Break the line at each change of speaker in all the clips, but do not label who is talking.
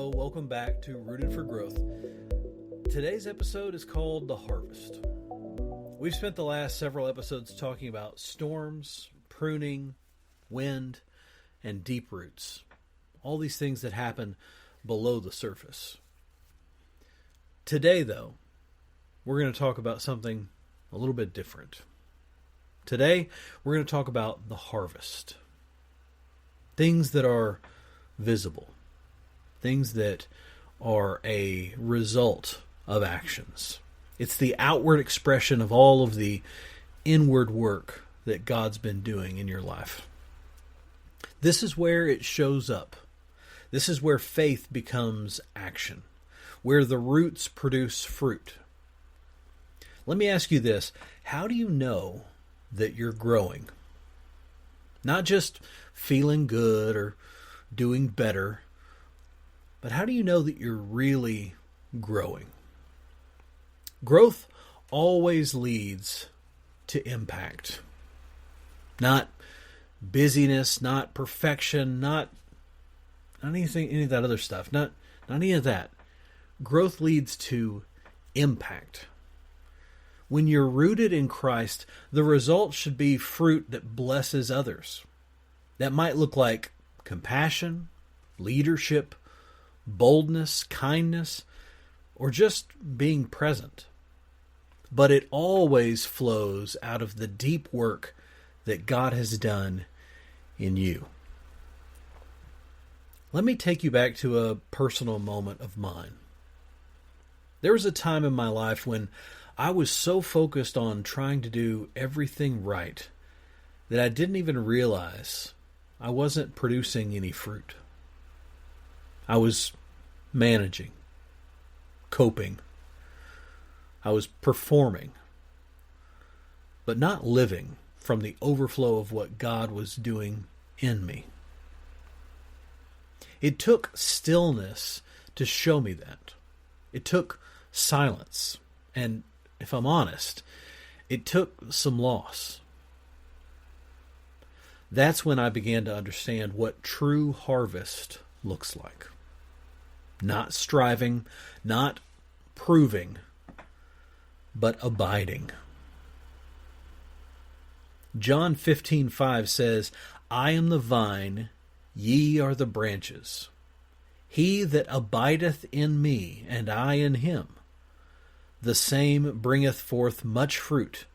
Hello, welcome back to Rooted for Growth. Today's episode is called The Harvest. We've spent the last several episodes talking about storms, pruning, wind, and deep roots. All these things that happen below the surface. Today, though, we're going to talk about something a little bit different. Today, we're going to talk about the harvest. Things that are visible. Things that are a result of actions. It's the outward expression of all of the inward work that God's been doing in your life. This is where it shows up. This is where faith becomes action, where the roots produce fruit. Let me ask you this. How do you know that you're growing? Not just feeling good or doing better, but how do you know that you're really growing? Growth always leads to impact. Not busyness, not perfection, not anything, any of that other stuff. Not any of that. Growth leads to impact. When you're rooted in Christ, the result should be fruit that blesses others. That might look like compassion, leadership, boldness, kindness, or just being present. But it always flows out of the deep work that God has done in you. Let me take you back to a personal moment of mine. There was a time in my life when I was so focused on trying to do everything right that I didn't even realize I wasn't producing any fruit. I was managing, coping. I was performing, but not living from the overflow of what God was doing in me. It took stillness to show me that. It took silence. And if I'm honest, it took some loss. That's when I began to understand what true harvest looks like. Not striving, not proving, but abiding. John 15:5 says, I am the vine, ye are the branches. He that abideth in me, and I in him, the same bringeth forth much fruit,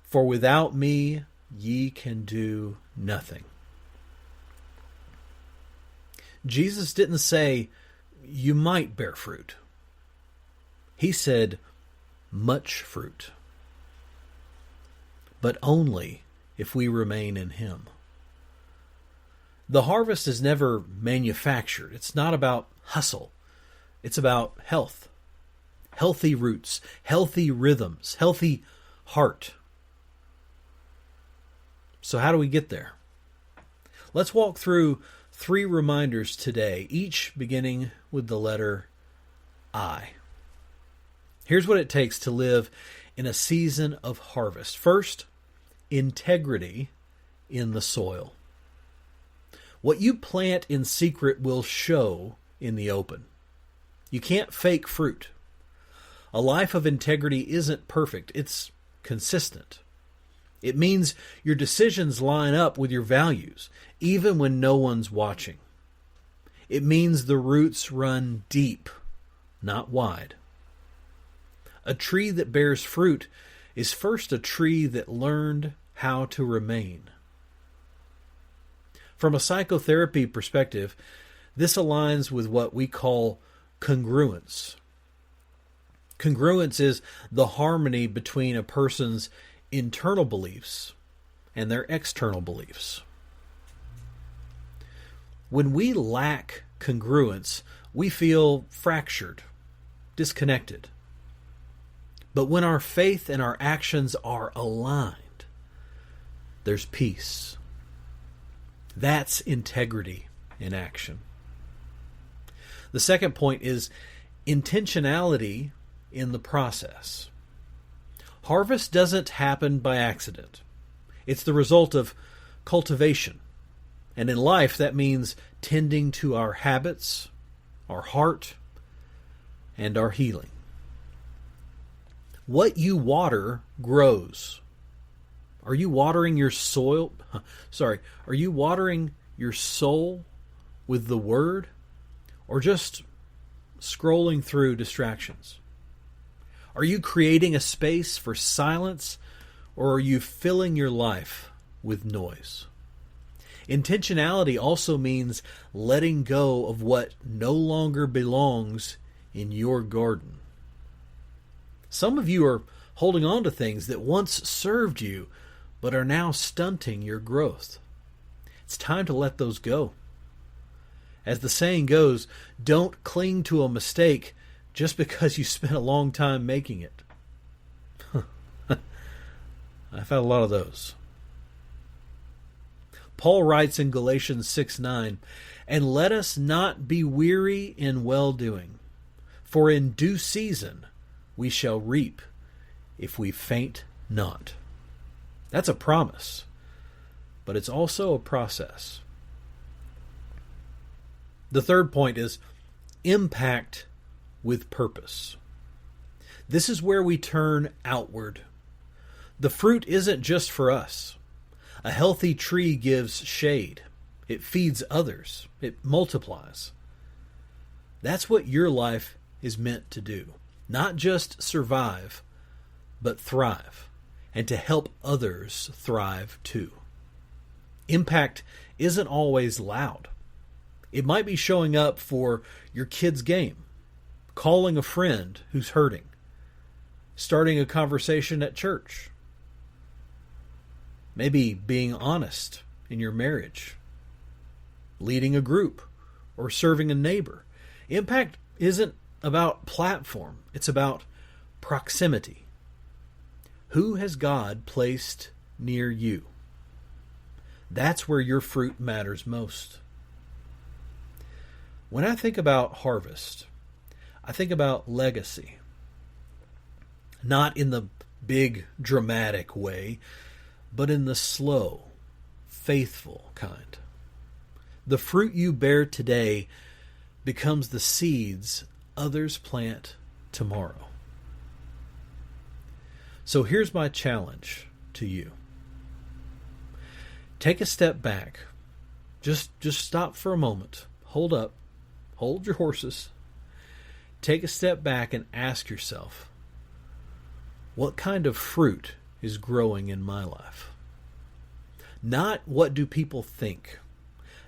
for without me ye can do nothing. Jesus didn't say, you might bear fruit. He said, much fruit. But only if we remain in him. The harvest is never manufactured. It's not about hustle. It's about health. Healthy roots, healthy rhythms, healthy heart. So how do we get there? Let's walk through 3 reminders today, each beginning with the letter I. Here's what it takes to live in a season of harvest. First, integrity in the soil. What you plant in secret will show in the open. You can't fake fruit. A life of integrity isn't perfect. It's consistent. It means your decisions line up with your values, even when no one's watching. It means the roots run deep, not wide. A tree that bears fruit is first a tree that learned how to remain. From a psychotherapy perspective, this aligns with what we call congruence. Congruence is the harmony between a person's internal beliefs and their external beliefs. When we lack congruence, we feel fractured, disconnected. But when our faith and our actions are aligned, there's peace. That's integrity in action. The second point is intentionality in the process. Harvest doesn't happen by accident. It's the result of cultivation. And in life, that means tending to our habits, our heart, and our healing. What you water grows. Are you watering your soil? Are you watering your soul with the Word, or just scrolling through distractions? Are you creating a space for silence, or are you filling your life with noise? Intentionality also means letting go of what no longer belongs in your garden. Some of you are holding on to things that once served you, but are now stunting your growth. It's time to let those go. As the saying goes, don't cling to a mistake just because you spent a long time making it. I've had a lot of those. Paul writes in Galatians 6:9, "And let us not be weary in well-doing, for in due season we shall reap if we faint not." That's a promise, but it's also a process. The third point is impact with purpose. This is where we turn outward. The fruit isn't just for us. A healthy tree gives shade. It feeds others. It multiplies. That's what your life is meant to do. Not just survive, but thrive, and to help others thrive too. Impact isn't always loud. It might be showing up for your kid's game, calling a friend who's hurting, starting a conversation at church, maybe being honest in your marriage, leading a group, or serving a neighbor. Impact isn't about platform. It's about proximity. Who has God placed near you? That's where your fruit matters most. When I think about harvest, I think about legacy. Not in the big, dramatic way, but in the slow, faithful kind. The fruit you bear today becomes the seeds others plant tomorrow. So here's my challenge to you. Take a step back. Just stop for a moment. Hold up. Hold your horses. Take a step back and ask yourself, what kind of fruit is growing in my life? Not what do people think,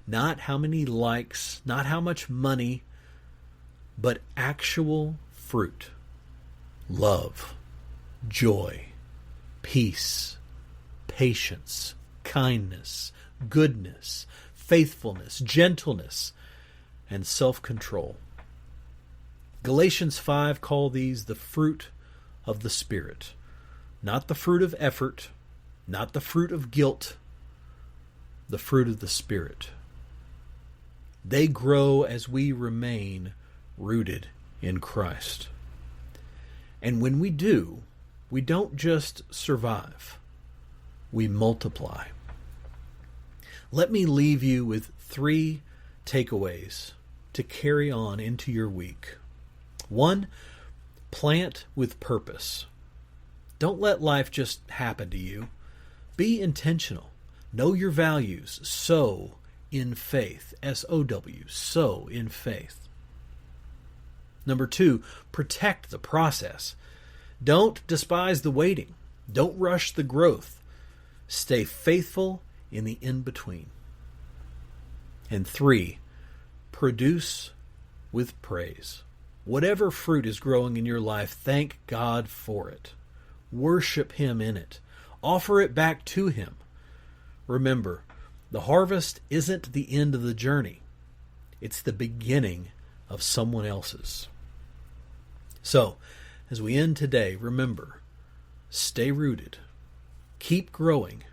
not how many likes, not how much money, but actual fruit. Love, joy, peace, patience, kindness, goodness, faithfulness, gentleness, and self-control. Galatians 5 call these the fruit of the Spirit. Not the fruit of effort, not the fruit of guilt, the fruit of the Spirit. They grow as we remain rooted in Christ. And when we do, we don't just survive, we multiply. Let me leave you with 3 takeaways to carry on into your week. 1, plant with purpose. Don't let life just happen to you. Be intentional. Know your values. Sow in faith. S-O-W. Sow in faith. Number 2, protect the process. Don't despise the waiting. Don't rush the growth. Stay faithful in the in-between. And 3, produce with praise. Whatever fruit is growing in your life, thank God for it. Worship Him in it. Offer it back to Him. Remember, the harvest isn't the end of the journey. It's the beginning of someone else's. So, as we end today, remember, stay rooted, keep growing,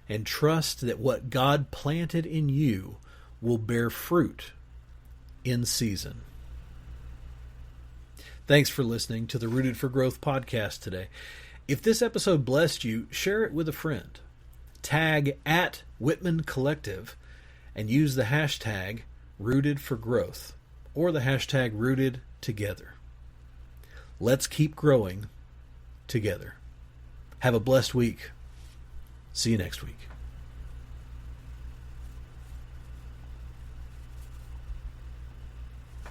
and trust that what God planted in you will bear fruit in season. Thanks for listening to the Rooted for Growth podcast today. If this episode blessed you, share it with a friend. Tag @Whitman Collective and use the hashtag Rooted for Growth. or the hashtag rooted together. Let's keep growing together. Have a blessed week. See you next week.